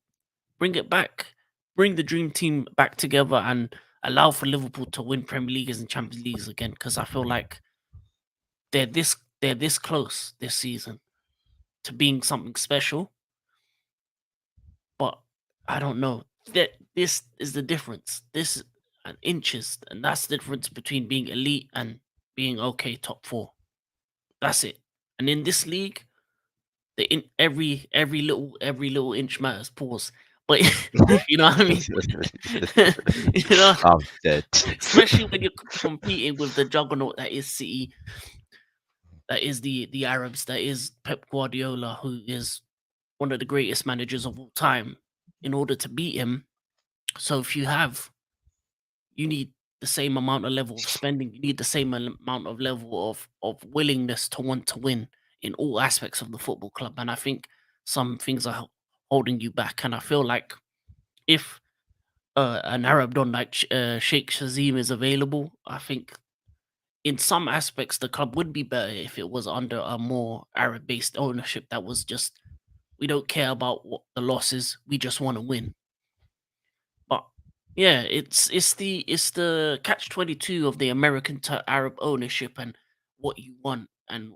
bring it back, bring the dream team back together, and allow for Liverpool to win Premier Leagues and Champions Leagues again. Because I feel like they're this close this season to being something special, but I don't know. That this is the difference. This and inches, and that's the difference between being elite and being okay top four. That's it. And in this league, every little inch matters. Pause. But you know what I mean. you know, I'm dead. especially when you're competing with the juggernaut that is City, that is the Arabs, that is Pep Guardiola, who is one of the greatest managers of all time. In order to beat him, so if you need the same amount of level of spending, you need the same amount of level of willingness to want to win in all aspects of the football club. And I think some things are holding you back. And I feel like if an Arab Don like Sheikh Shazim is available, I think in some aspects the club would be better if it was under a more Arab based ownership that was just, we don't care about what the losses, we just want to win. But yeah, it's the catch-22 of the American to Arab ownership and what you want and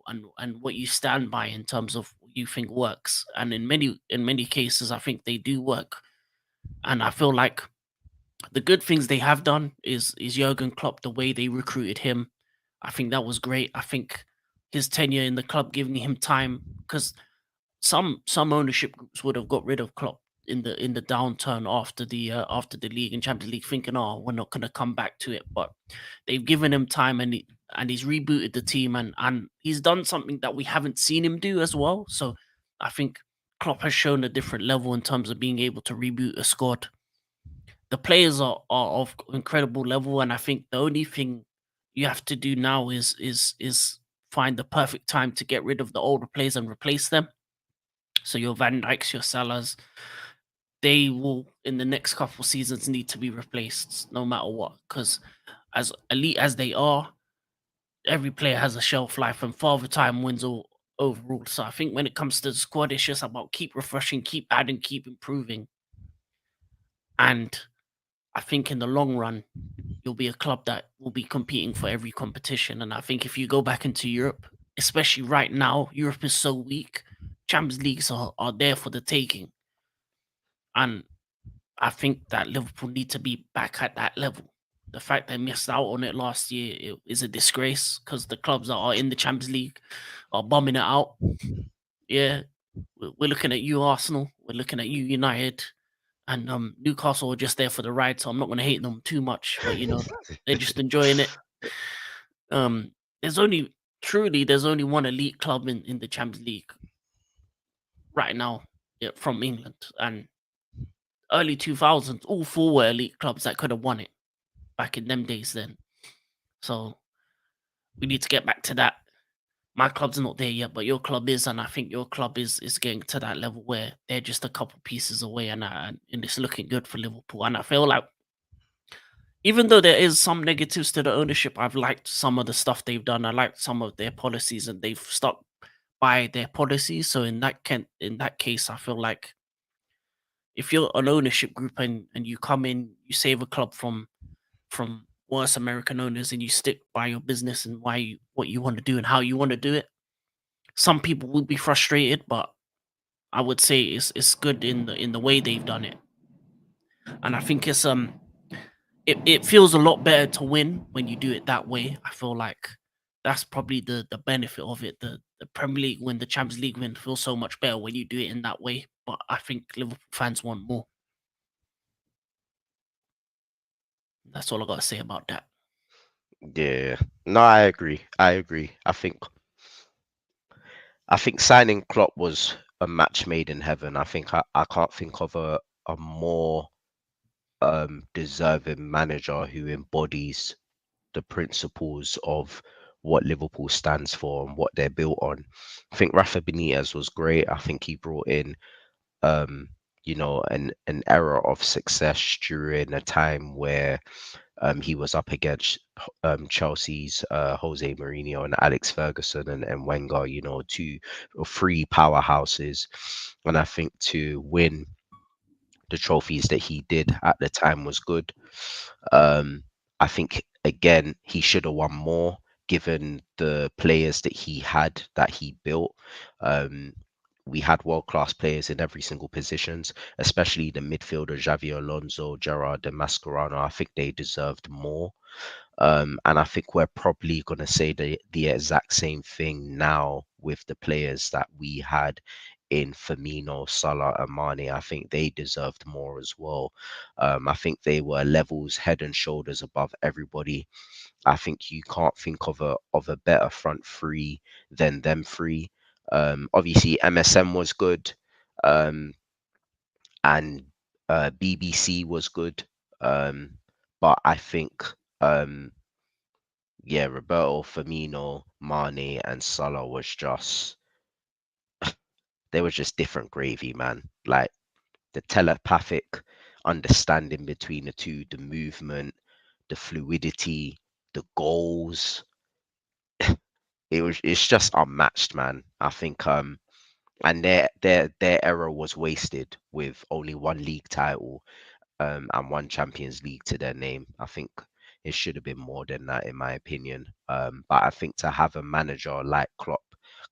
what you stand by in terms of what you think works. And in many cases, I think they do work. And I feel like the good things they have done is Jurgen Klopp, the way they recruited him. I think that was great. I think his tenure in the club giving him time, because some ownership groups would have got rid of Klopp in the downturn after the league and Champions League, thinking, "Oh, we're not going to come back to it." But they've given him time, and he's rebooted the team, and he's done something that we haven't seen him do as well. So I think Klopp has shown a different level in terms of being able to reboot a squad. The players are of incredible level, and I think the only thing you have to do now is find the perfect time to get rid of the older players and replace them. So your Van Dijks, your Salahs, they will in the next couple seasons need to be replaced no matter what. Because as elite as they are, every player has a shelf life, and Father Time wins all overall. So I think when it comes to the squad, it's just about keep refreshing, keep adding, keep improving. And I think in the long run, you'll be a club that will be competing for every competition. And I think if you go back into Europe, especially right now, Europe is so weak. Champions Leagues are there for the taking. And I think that Liverpool need to be back at that level. The fact they missed out on it last year is a disgrace, because the clubs that are in the Champions League are bumming it out. Yeah, we're looking at you, Arsenal. We're looking at you, United, and Newcastle are just there for the ride. So I'm not going to hate them too much, but they're just enjoying it. Um, there's only there's only one elite club in the Champions League right now, yeah, from England, and early 2000s, all four were elite clubs that could have won it back in them days then. So we need to get back to that. My club's not there yet, but your club is, and I think your club is getting to that level where they're just a couple pieces away, and it's looking good for Liverpool. And I feel like even though there is some negatives to the ownership, I've liked some of the stuff they've done. I liked some of their policies, and they've stuck by their policies. So in that case, I feel like if you're an ownership group and you come in, you save a club from worse American owners, and you stick by your business and what you want to do and how you want to do it. Some people will be frustrated, but I would say it's good in the way they've done it. And I think it feels a lot better to win when you do it that way. I feel like that's probably the benefit of it. The Premier League win, the Champions League win feels so much better when you do it in that way. But I think Liverpool fans want more. That's all I got to say about that. Yeah. No, I agree. I agree. I think signing Klopp was a match made in heaven. I can't think of a more deserving manager who embodies the principles of what Liverpool stands for and what they're built on. I think Rafa Benitez was great. I think he brought in um an era of success during a time where he was up against Chelsea's Jose Mourinho and Alex Ferguson and Wenger, two or three powerhouses. And I think to win the trophies that he did at the time was good. Um, I think again he should have won more given the players that he had that he built. Um, we had world class players in every single positions, especially the midfielder Xavi Alonso, Gerard and Mascherano. I think they deserved more. And I think we're probably going to say the exact same thing now with the players that we had in Firmino, Salah, and Mane. I think they deserved more as well. I think they were levels head and shoulders above everybody. I think you can't think of a better front three than them three. Obviously, MSM was good, um, and BBC was good, but I think. Yeah, Roberto, Firmino, Mane, and Salah was just they were just different gravy, man. Like the telepathic understanding between the two, the movement, the fluidity, the goals. It's just unmatched, man. I think and their era was wasted with only one league title and one Champions League to their name. I think it should have been more than that, in my opinion. But I think to have a manager like Klopp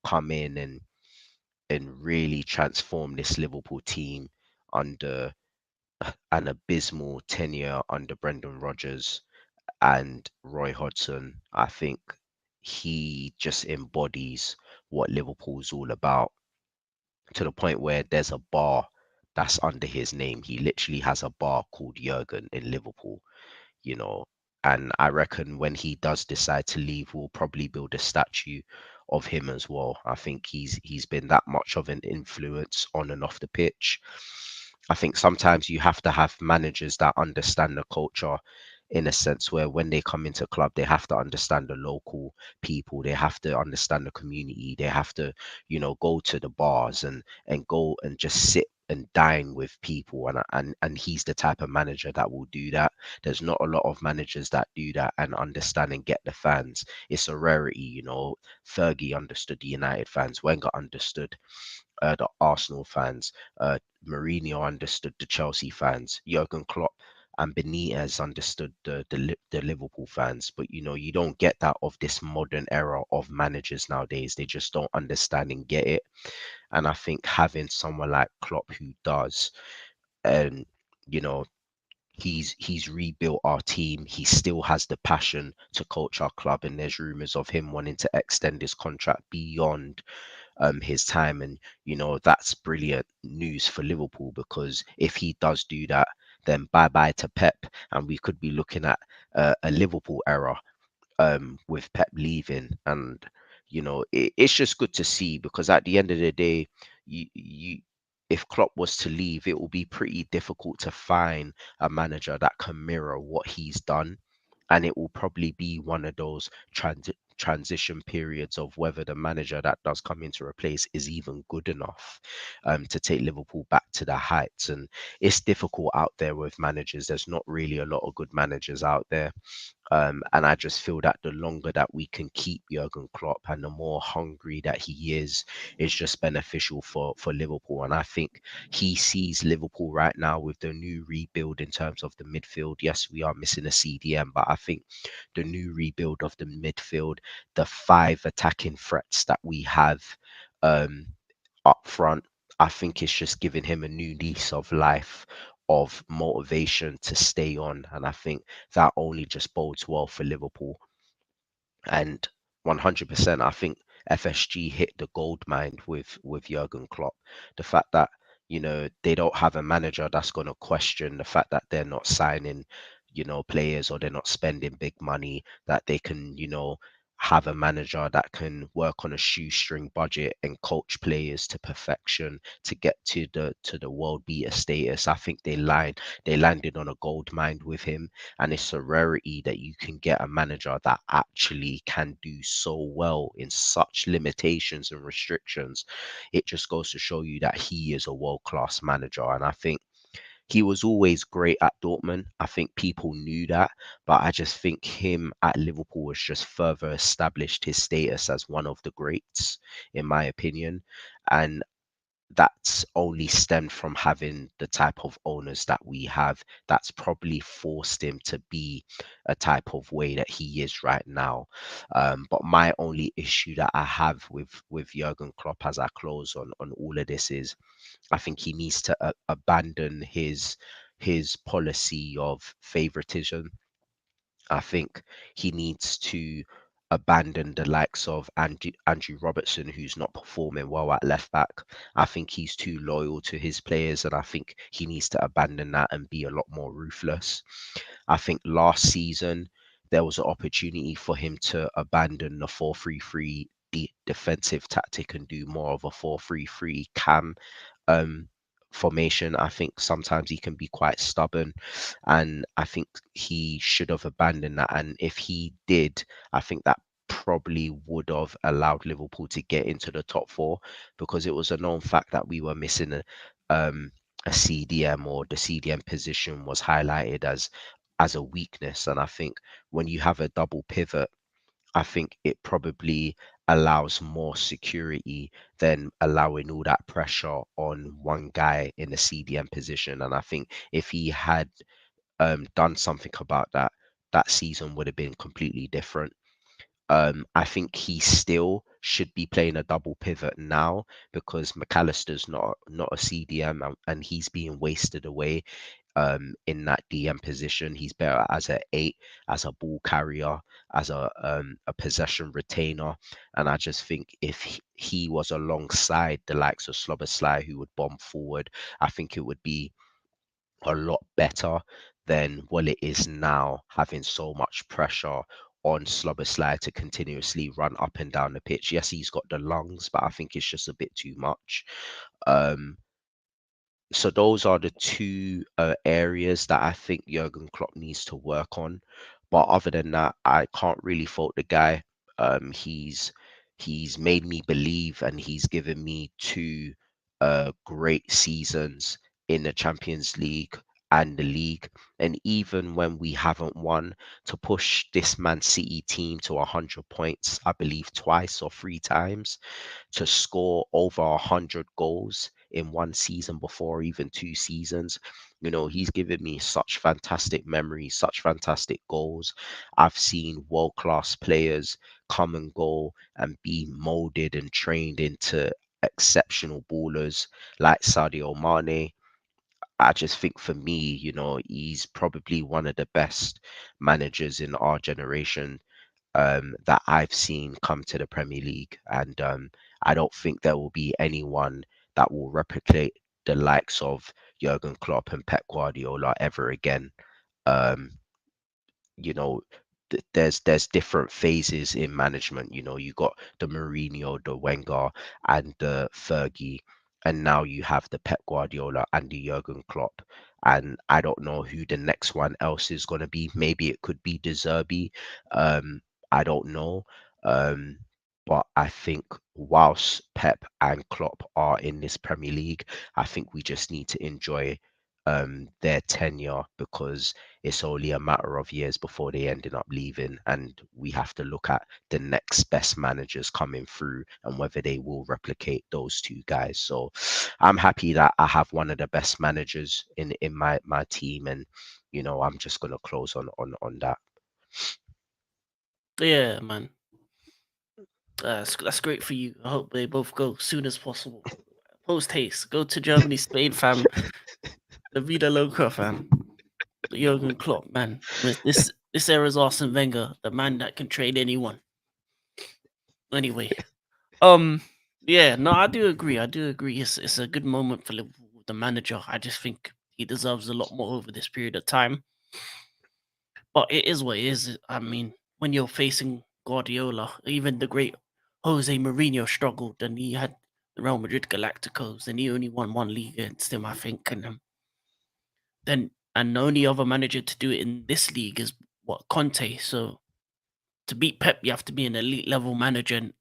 come in and really transform this Liverpool team under an abysmal tenure under Brendan Rodgers and Roy Hodgson, I think he just embodies what Liverpool's all about to the point where there's a bar that's under his name. He literally has a bar called Jurgen in Liverpool, you know. And I reckon when he does decide to leave, we'll probably build a statue of him as well. I think he's been that much of an influence on and off the pitch. I think sometimes you have to have managers that understand the culture in a sense where when they come into club, they have to understand the local people, they have to understand the community, they have to, go to the bars and go and just sit and dine with people, and he's the type of manager that will do that. There's not a lot of managers that do that and understand and get the fans. It's a rarity. Fergie understood the United fans, Wenger understood the Arsenal fans, Mourinho understood the Chelsea fans, Jurgen Klopp and Benitez understood the Liverpool fans. But you don't get that of this modern era of managers nowadays. They just don't understand and get it. And I think having someone like Klopp who does, and you know, he's rebuilt our team. He still has the passion to coach our club, and there's rumors of him wanting to extend his contract beyond his time. And that's brilliant news for Liverpool, because if he does do that, then bye bye to Pep, and we could be looking at a Liverpool era with Pep leaving. And it's just good to see, because at the end of the day, you if Klopp was to leave, it will be pretty difficult to find a manager that can mirror what he's done. And it will probably be one of those transition periods of whether the manager that does come into replace is even good enough to take Liverpool back to the heights. And it's difficult out there with managers. There's not really a lot of good managers out there. And I just feel that the longer that we can keep Jurgen Klopp and the more hungry that he is just beneficial for Liverpool. And I think he sees Liverpool right now with the new rebuild in terms of the midfield. Yes, we are missing a CDM, but I think the new rebuild of the midfield, the five attacking threats that we have um, up front, I think it's just giving him a new lease of life, of motivation to stay on. And I think that only just bodes well for Liverpool. And 100%, I think FSG hit the gold mine with Jurgen Klopp. The fact that they don't have a manager that's going to question the fact that they're not signing players, or they're not spending big money, that they can have a manager that can work on a shoestring budget and coach players to perfection to get to the world beater status. I think they landed on a gold mine with him, and it's a rarity that you can get a manager that actually can do so well in such limitations and restrictions. It just goes to show you that he is a world class manager, and I think he was always great at Dortmund. I think people knew that, but I just think him at Liverpool has just further established his status as one of the greats, in my opinion. And that's only stemmed from having the type of owners that we have. That's probably forced him to be a type of way that he is right now. But my only issue that I have with Jurgen Klopp as I close on all of this is I think he needs to abandon his policy of favoritism. I think he needs to abandon the likes of Andrew Robertson, who's not performing well at left back. I think he's too loyal to his players, and I think he needs to abandon that and be a lot more ruthless. I think last season there was an opportunity for him to abandon the 4-3-3 defensive tactic and do more of a 4-3-3 cam um, formation. I think sometimes he can be quite stubborn, and I think he should have abandoned that. And if he did, I think that probably would have allowed Liverpool to get into the top four, because it was a known fact that we were missing a CDM, or the CDM position was highlighted as a weakness. And I think when you have a double pivot, I think it probably allows more security than allowing all that pressure on one guy in the CDM position. And I think if he had done something about that, that season would have been completely different. I think he still should be playing a double pivot now, because McAllister's not a CDM, and he's being wasted away in that DM position. He's better as a eight, as a ball carrier, as a possession retainer. And I just think if he was alongside the likes of Slobosly, who would bomb forward, I think it would be a lot better than what it is now, having so much pressure on Slobosly to continuously run up and down the pitch. Yes, he's got the lungs, but I think it's just a bit too much. Um, so those are the two areas that I think Jurgen Klopp needs to work on. But other than that, I can't really fault the guy. He's made me believe, and he's given me two great seasons in the Champions League and the league. And even when we haven't won, to push this Man City team to 100 points, I believe twice or three times, to score over 100 goals in one season before, even two seasons. You know, he's given me such fantastic memories, such fantastic goals. I've seen world class players come and go and be molded and trained into exceptional ballers like Sadio Mane. I just think for me, you know, he's probably one of the best managers in our generation that I've seen come to the Premier League. And I don't think there will be anyone that will replicate the likes of Jurgen Klopp and Pep Guardiola ever again. Um, you know, there's different phases in management. You know, you got the Mourinho, the Wenger, and the Fergie, and now you have the Pep Guardiola and the Jurgen Klopp. And I don't know who the next one else is going to be. Maybe it could be De Zerbi. Um, I don't know. Um, but I think whilst Pep and Klopp are in this Premier League, I think we just need to enjoy their tenure, because it's only a matter of years before they ended up leaving, and we have to look at the next best managers coming through and whether they will replicate those two guys. So I'm happy that I have one of the best managers in my team, and you know, I'm just gonna close on that. Yeah, man. That's great for you. I hope they both go soon as possible. Post haste. Go to Germany, Spain, fam. The Vida Loca, fam. The Jurgen Klopp, man. This era's Arsene Wenger, the man that can trade anyone. Anyway, yeah, no, I do agree. I do agree. It's a good moment for Liverpool with the manager. I just think he deserves a lot more over this period of time. But it is what it is. I mean, when you're facing Guardiola, even the great Jose Mourinho struggled, and he had the Real Madrid Galacticos, and he only won one league against him, I think. And the only other manager to do it in this league is what Conte. So to beat Pep, you have to be an elite level manager and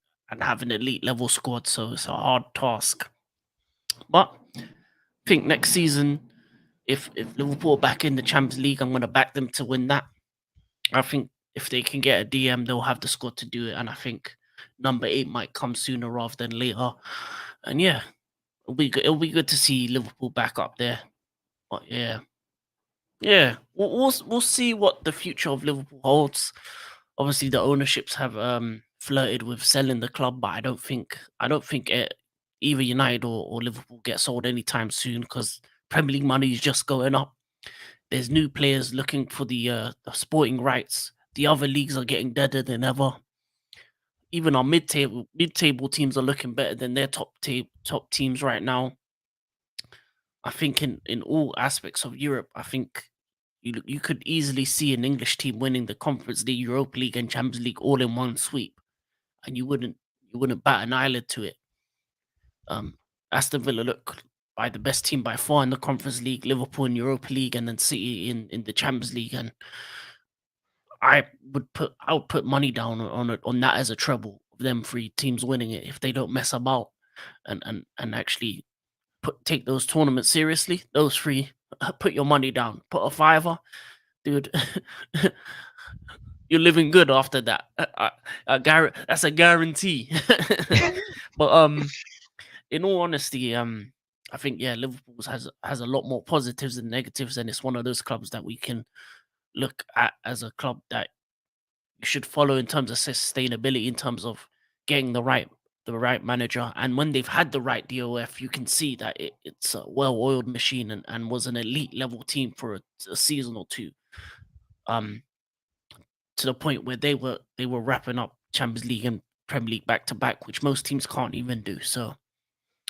have an elite level squad. So it's a hard task. But I think next season, if Liverpool are back in the Champions League, I'm going to back them to win that. I think if they can get a DM, they'll have the squad to do it. And I think number 8 might come sooner rather than later. And yeah, it'll be good. It'll be good to see Liverpool back up there. But yeah, yeah, we'll see what the future of Liverpool holds. Obviously, the ownerships have flirted with selling the club, but I don't think either United or Liverpool get sold anytime soon because Premier League money is just going up. There's new players looking for the sporting rights. The other leagues are getting deader than ever. Even our mid-table teams are looking better than their top teams right now. I think in all aspects of Europe, I think you could easily see an English team winning the Conference League, Europa League, and Champions League all in one sweep, and you wouldn't bat an eyelid to it. Aston Villa look by the best team by far in the Conference League, Liverpool in Europa League, and then City in the Champions League. And I would put money down on that as a treble of them three teams winning it if they don't mess about and actually take those tournaments seriously. Those three, put your money down, put a fiver, dude. You're living good after that. That's a guarantee. But in all honesty, I think yeah, Liverpool has a lot more positives than negatives, and it's one of those clubs that we can look at as a club that you should follow in terms of sustainability, in terms of getting the right manager. And when they've had the right DOF, you can see that it's a well-oiled machine and was an elite level team for a season or two. Um, to the point where they were wrapping up Champions League and Premier League back to back, which most teams can't even do. So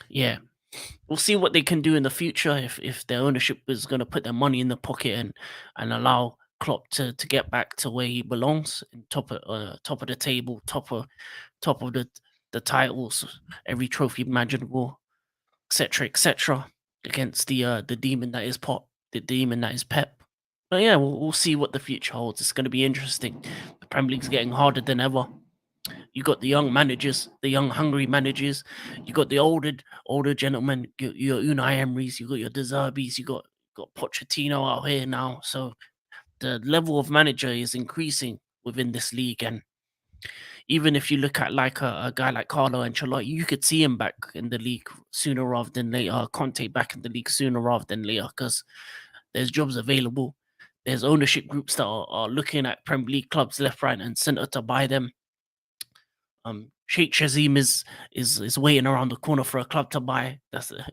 yeah, we'll see what they can do in the future if their ownership is going to put their money in the pocket and allow Klopp to get back to where he belongs, in top of the table, top of the titles, every trophy imaginable, etc., against the demon that is Pop, the demon that is Pep. But yeah, we'll see what the future holds. It's going to be interesting. The Premier League's getting harder than ever. You got the young managers, the young hungry managers. You got the older gentlemen. Your Unai Emerys. You got your De Zerbis. You got Pochettino out here now. So the level of manager is increasing within this league. And even if you look at like a guy like Carlo Ancelotti, you could see him back in the league sooner rather than later. Conte back in the league sooner rather than later because there's jobs available. There's ownership groups that are looking at Premier League clubs left, right, and centre to buy them. Sheikh Shazim is waiting around the corner for a club to buy. The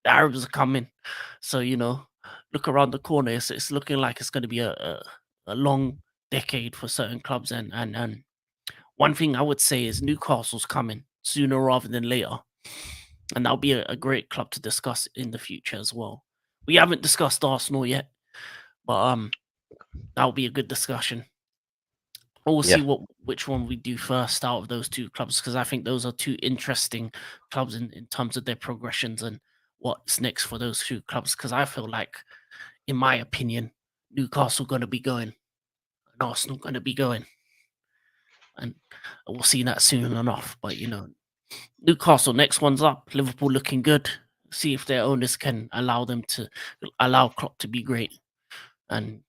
Arabs are coming, so look around the corner. It's looking like it's going to be a long decade for certain clubs. And one thing I would say is Newcastle's coming sooner rather than later, and that'll be a great club to discuss in the future as well. We haven't discussed Arsenal yet, but that'll be a good discussion. We'll see Yeah, which one we do first out of those two clubs because I think those are two interesting clubs in terms of their progressions and what's next for those two clubs. Because I feel like, in my opinion, Newcastle going to be going and Arsenal going to be going, and we'll see that soon enough. But Newcastle next one's up. Liverpool looking good. See if their owners can allow Klopp to be great. And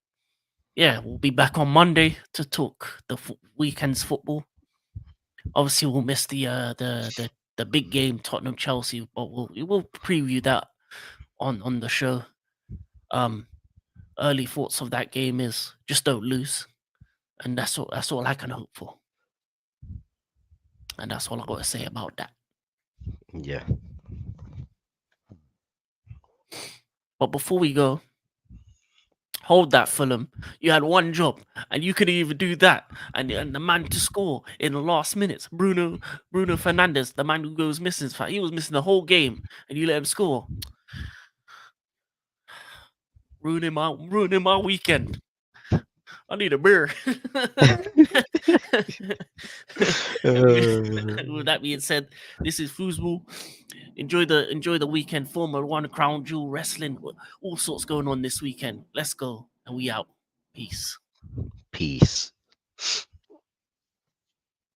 yeah, we'll be back on Monday to talk the weekend's football. Obviously, we'll miss the big game, Tottenham Chelsea, but we'll preview that on the show. Um, Early thoughts of that game is just don't lose, and that's all I can hope for, and that's all I got to say about that. yeah, But before we go, hold that, Fulham. You had one job, and you couldn't even do that. And the man to score in the last minutes, Bruno Fernandez, the man who goes missing. He was missing the whole game, and you let him score. Ruining my weekend. I need a beer. With that being said, this is Foosball. Enjoy the weekend. Formula One, Crown Jewel, wrestling, all sorts going on this weekend. Let's go, and we out. Peace. Peace.